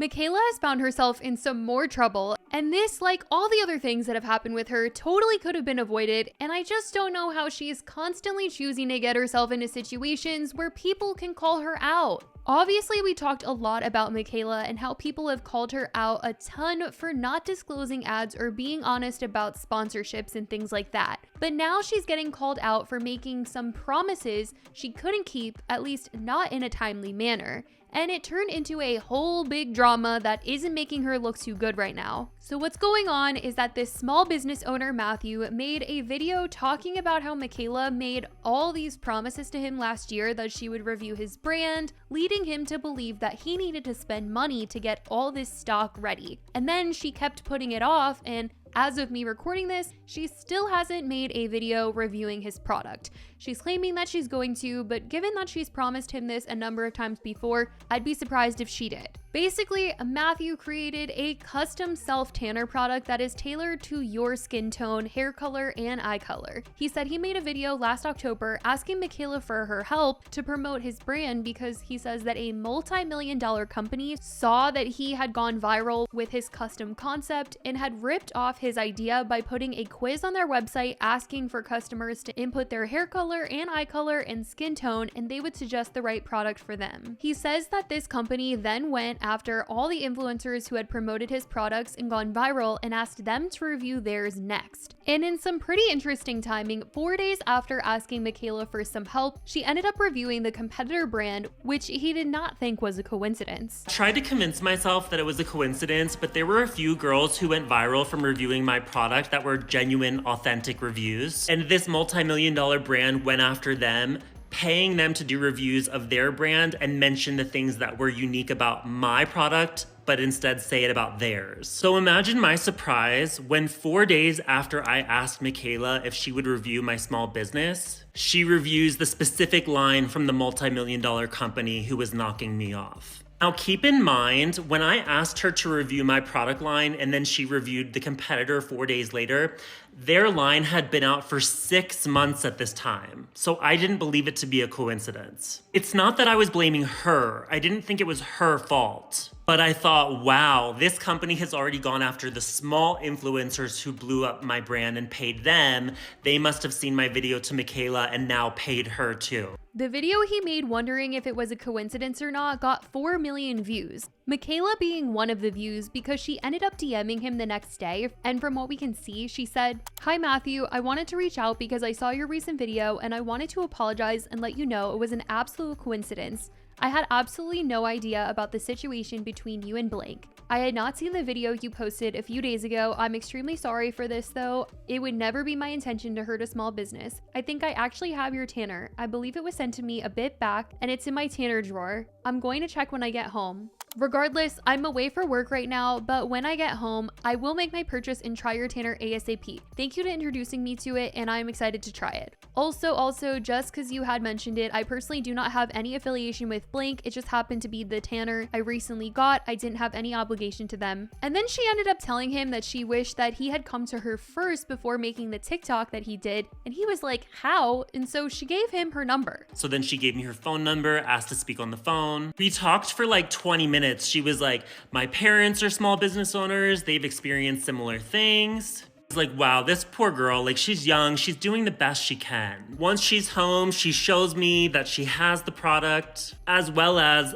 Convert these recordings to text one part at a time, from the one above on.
Mikayla has found herself in some more trouble, and this, like all the other things that have happened with her, totally could have been avoided, and I just don't know how she's constantly choosing to get herself into situations where people can call her out. Obviously, we talked a lot about Mikayla and how people have called her out a ton for not disclosing ads or being honest about sponsorships and things like that. But now she's getting called out for making some promises she couldn't keep, at least not in a timely manner. And it turned into a whole big drama that isn't making her look too good right now. So what's going on is that this small business owner, Matthew, made a video talking about how Mikayla made all these promises to him last year that she would review his brand, leading him to believe that he needed to spend money to get all this stock ready. And then she kept putting it off, and as of me recording this, she still hasn't made a video reviewing his product. She's claiming that she's going to, but given that she's promised him this a number of times before, I'd be surprised if she did. Basically, Matthew created a custom self-tanner product that is tailored to your skin tone, hair color, and eye color. He said he made a video last October asking Mikayla for her help to promote his brand because he says that a multi-million-dollar company saw that he had gone viral with his custom concept and had ripped off his idea by putting a quiz on their website asking for customers to input their hair color and eye color and skin tone, and they would suggest the right product for them. He says that this company then went after all the influencers who had promoted his products and gone viral and asked them to review theirs next. And in some pretty interesting timing, 4 days after asking Mikayla for some help, she ended up reviewing the competitor brand, which he did not think was a coincidence. I tried to convince myself that it was a coincidence, but there were a few girls who went viral from reviewing my product that were genuine, authentic reviews. And this multi-million-dollar brand went after them, paying them to do reviews of their brand and mention the things that were unique about my product, but instead say it about theirs. So imagine my surprise when 4 days after I asked Mikayla if she would review my small business, she reviews the specific line from the multi-million-dollar company who was knocking me off. Now keep in mind, when I asked her to review my product line and then she reviewed the competitor 4 days later, their line had been out for 6 months at this time. So I didn't believe it to be a coincidence. It's not that I was blaming her. I didn't think it was her fault. But I thought, wow, this company has already gone after the small influencers who blew up my brand and paid them. They must have seen my video to Mikayla and now paid her too. The video he made wondering if it was a coincidence or not got 4 million views. Mikayla being one of the views because she ended up DMing him the next day, and from what we can see, she said, "Hi Matthew, I wanted to reach out because I saw your recent video and I wanted to apologize and let you know it was an absolute coincidence. I had absolutely no idea about the situation between you and blank. I had not seen the video you posted a few days ago. I'm extremely sorry for this though. It would never be my intention to hurt a small business. I think I actually have your tanner. I believe it was sent to me a bit back and it's in my tanner drawer. I'm going to check when I get home. Regardless, I'm away for work right now, but when I get home, I will make my purchase and try your tanner ASAP. Thank you to introducing me to it, and I'm excited to try it. Also, just because you had mentioned it, I personally do not have any affiliation with blank. It just happened to be the tanner I recently got. I didn't have any obligation to them." And then she ended up telling him that she wished that he had come to her first before making the TikTok that he did, and he was like, "How?" And so she gave him her number. So then she gave me her phone number, asked to speak on the phone. We talked for like 20 minutes. She was like, "My parents are small business owners. They've experienced similar things." I was like, wow, this poor girl, like she's young, she's doing the best she can. Once she's home, she shows me that she has the product, as well as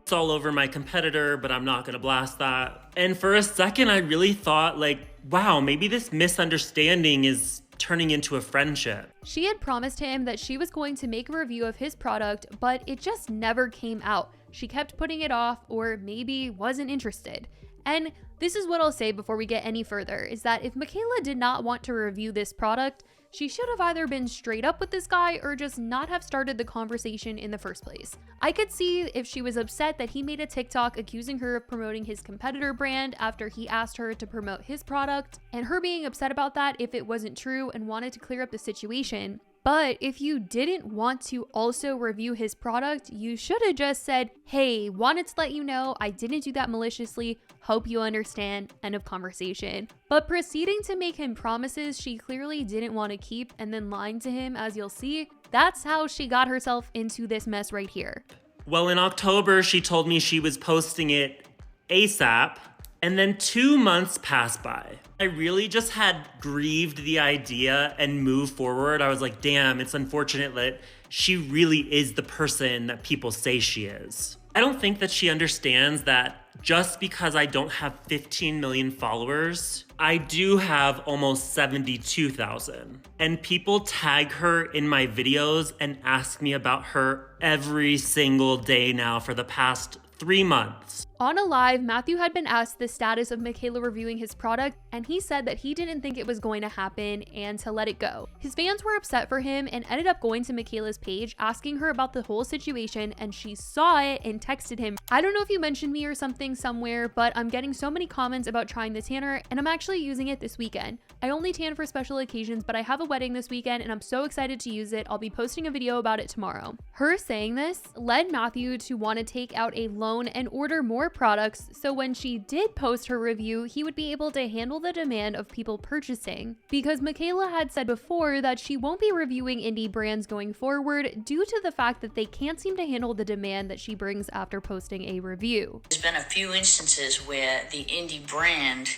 it's all over my competitor, but I'm not gonna blast that. And for a second, I really thought like, wow, maybe this misunderstanding is turning into a friendship. She had promised him that she was going to make a review of his product, but it just never came out. She kept putting it off or maybe wasn't interested. And this is what I'll say before we get any further, is that if Mikayla did not want to review this product, she should have either been straight up with this guy or just not have started the conversation in the first place. I could see if she was upset that he made a TikTok accusing her of promoting his competitor brand after he asked her to promote his product, and her being upset about that if it wasn't true and wanted to clear up the situation. But if you didn't want to also review his product, you should have just said, "Hey, wanted to let you know I didn't do that maliciously. Hope you understand." End of conversation. But proceeding to make him promises she clearly didn't want to keep and then lying to him, as you'll see, that's how she got herself into this mess right here. Well, in October, she told me she was posting it ASAP. And then 2 months passed by. I really just had grieved the idea and moved forward. I was like, damn, it's unfortunate that she really is the person that people say she is. I don't think that she understands that just because I don't have 15 million followers, I do have almost 72,000. And people tag her in my videos and ask me about her every single day now for the past 3 months. On a live, Matthew had been asked the status of Mikayla reviewing his product, and he said that he didn't think it was going to happen and to let it go. His fans were upset for him and ended up going to Mikayla's page, asking her about the whole situation, and she saw it and texted him. I don't know if you mentioned me or something somewhere, but I'm getting so many comments about trying the tanner, and I'm actually using it this weekend. I only tan for special occasions, but I have a wedding this weekend, and I'm so excited to use it. I'll be posting a video about it tomorrow. Her saying this led Matthew to want to take out a loan and order more products, so when she did post her review, he would be able to handle the demand of people purchasing. Because Mikayla had said before that she won't be reviewing indie brands going forward due to the fact that they can't seem to handle the demand that she brings after posting a review. There's been a few instances where the indie brand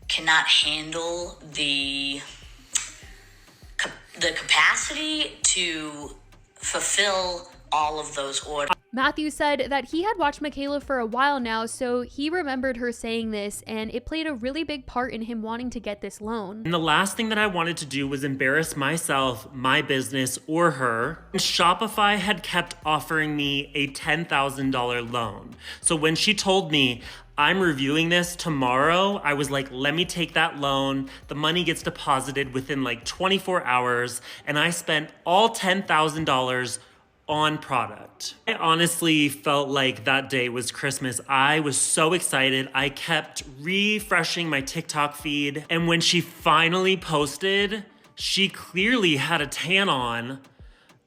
cannot handle the capacity to fulfill all of those orders. Matthew said that he had watched Mikayla for a while now, so he remembered her saying this, and it played a really big part in him wanting to get this loan. And the last thing that I wanted to do was embarrass myself, my business, or her. And Shopify had kept offering me a $10,000 loan. So when she told me, I'm reviewing this tomorrow, I was like, let me take that loan. The money gets deposited within like 24 hours, and I spent all $10,000 on product. I honestly felt like that day was Christmas. I was so excited. I kept refreshing my TikTok feed. And when she finally posted, she clearly had a tan on,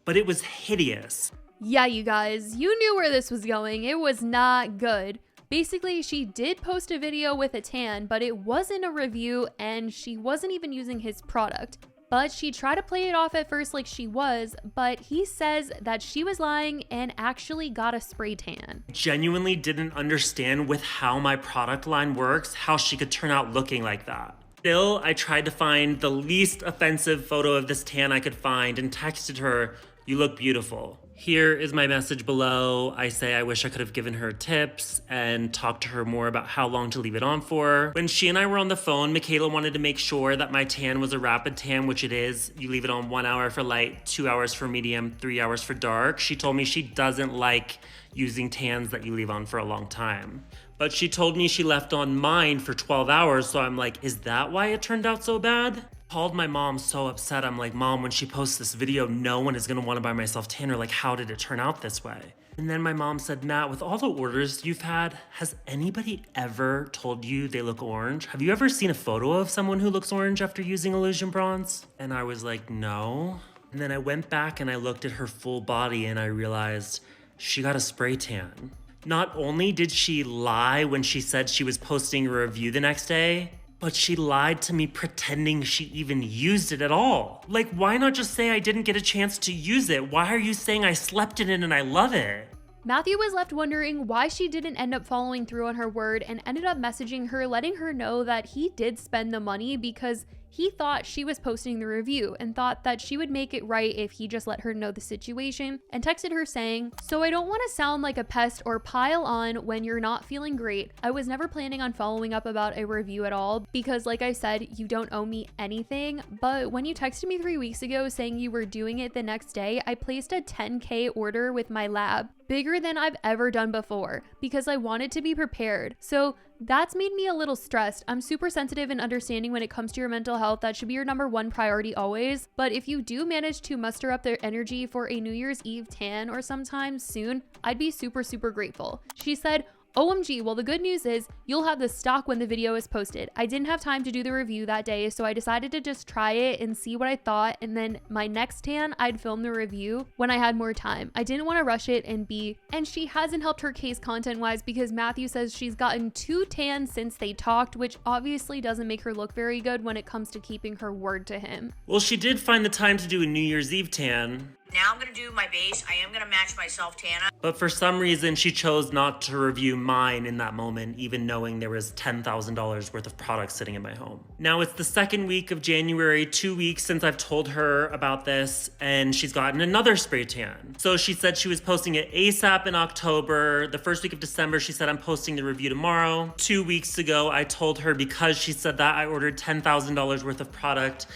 but it was hideous. Yeah, you guys, you knew where this was going. It was not good. Basically, she did post a video with a tan, but it wasn't a review and she wasn't even using his product. But she tried to play it off at first like she was, but he says that she was lying and actually got a spray tan. Genuinely didn't understand with how my product line works, how she could turn out looking like that. Still, I tried to find the least offensive photo of this tan I could find and texted her, "You look beautiful." Here is my message below. I say I wish I could have given her tips and talked to her more about how long to leave it on for. When she and I were on the phone, Mikayla wanted to make sure that my tan was a rapid tan, which it is. You leave it on 1 hour for light, 2 hours for medium, 3 hours for dark. She told me she doesn't like using tans that you leave on for a long time. But she told me she left on mine for 12 hours, so I'm like, is that why it turned out so bad? Called my mom so upset. I'm like, Mom, when she posts this video, no one is gonna wanna buy my self-tanner. Like, how did it turn out this way? And then my mom said, Matt, with all the orders you've had, has anybody ever told you they look orange? Have you ever seen a photo of someone who looks orange after using Illusion Bronze? And I was like, no. And then I went back and I looked at her full body and I realized she got a spray tan. Not only did she lie when she said she was posting a review the next day, but she lied to me pretending she even used it at all. Like, why not just say I didn't get a chance to use it? Why are you saying I slept in it and I love it? Matthew was left wondering why she didn't end up following through on her word and ended up messaging her, letting her know that he did spend the money because he thought she was posting the review and thought that she would make it right if he just let her know the situation, and texted her saying, "So I don't want to sound like a pest or pile on when you're not feeling great. I was never planning on following up about a review at all because like I said, you don't owe me anything, but when you texted me 3 weeks ago saying you were doing it the next day, I placed a 10K order with my lab, bigger than I've ever done before, because I wanted to be prepared. So that's made me a little stressed. I'm super sensitive and understanding when it comes to your mental health. That should be your #1 priority always. But if you do manage to muster up their energy for a New Year's Eve tan or sometime soon, I'd be super, super grateful." She said, "OMG, well the good news is you'll have the stock when the video is posted. I didn't have time to do the review that day, so I decided to just try it and see what I thought, and then my next tan, I'd film the review when I had more time. I didn't want to rush it and she hasn't helped her case content-wise because Matthew says she's gotten 2 tans since they talked, which obviously doesn't make her look very good when it comes to keeping her word to him. Well, she did find the time to do a New Year's Eve tan. Now I'm gonna do my base. I am gonna match my self-tanner. But for some reason, she chose not to review mine in that moment, even knowing there was $10,000 worth of products sitting in my home. Now it's the second week of January, 2 weeks since I've told her about this, and she's gotten another spray tan. So she said she was posting it ASAP in October. The first week of December, she said, I'm posting the review tomorrow. 2 weeks ago, I told her because she said that, I ordered $10,000 worth of product.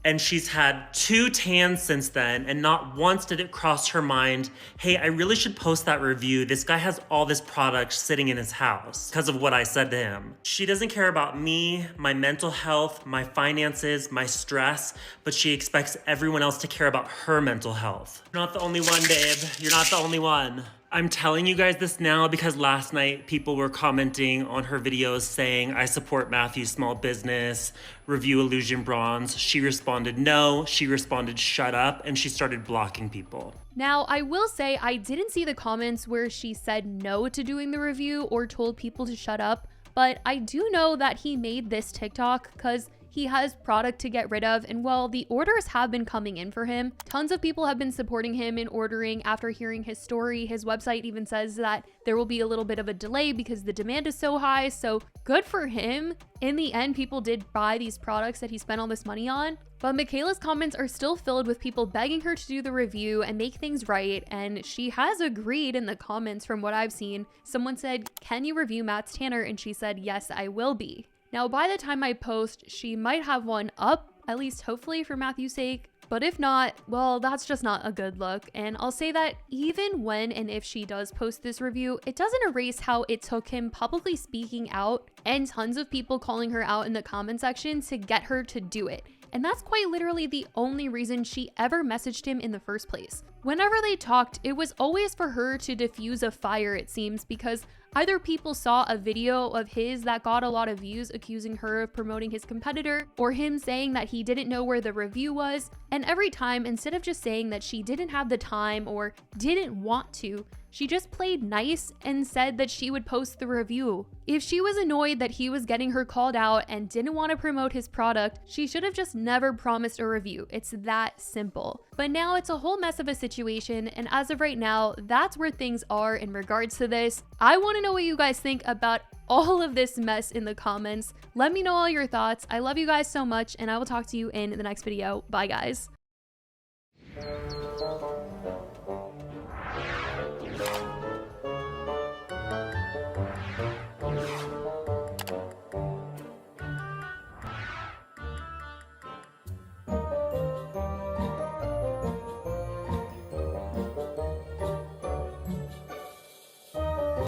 And she's had 2 tans since then, and not once did it cross her mind, hey, I really should post that review. This guy has all this product sitting in his house because of what I said to him. She doesn't care about me, my mental health, my finances, my stress, but she expects everyone else to care about her mental health. You're not the only one, babe. You're not the only one. I'm telling you guys this now because last night people were commenting on her videos saying, I support Matthew's small business, review Illusion Bronze. She responded no, she responded shut up, and she started blocking people. Now, I will say I didn't see the comments where she said no to doing the review or told people to shut up, but I do know that he made this TikTok because he has product to get rid of, and while the orders have been coming in for him, tons of people have been supporting him in ordering after hearing his story. His website even says that there will be a little bit of a delay because the demand is so high, so good for him. In the end, people did buy these products that he spent all this money on. But Mikayla's comments are still filled with people begging her to do the review and make things right, and she has agreed in the comments from what I've seen. Someone said, can you review Matt's tanner? And she said, yes, I will be. Now, by the time I post, she might have one up, at least hopefully for Matthew's sake. But if not, well, that's just not a good look. And I'll say that even when and if she does post this review, it doesn't erase how it took him publicly speaking out and tons of people calling her out in the comment section to get her to do it. And that's quite literally the only reason she ever messaged him in the first place. Whenever they talked, it was always for her to diffuse a fire, it seems, because either people saw a video of his that got a lot of views accusing her of promoting his competitor, or him saying that he didn't know where the review was, and every time, instead of just saying that she didn't have the time or didn't want to, she just played nice and said that she would post the review. If she was annoyed that he was getting her called out and didn't want to promote his product, she should have just never promised a review. It's that simple. But now it's a whole mess of a situation, and as of right now, that's where things are in regards to this. I want to know what you guys think about all of this mess in the comments. Let me know all your thoughts. I love you guys so much, and I will talk to you in the next video. Bye, guys.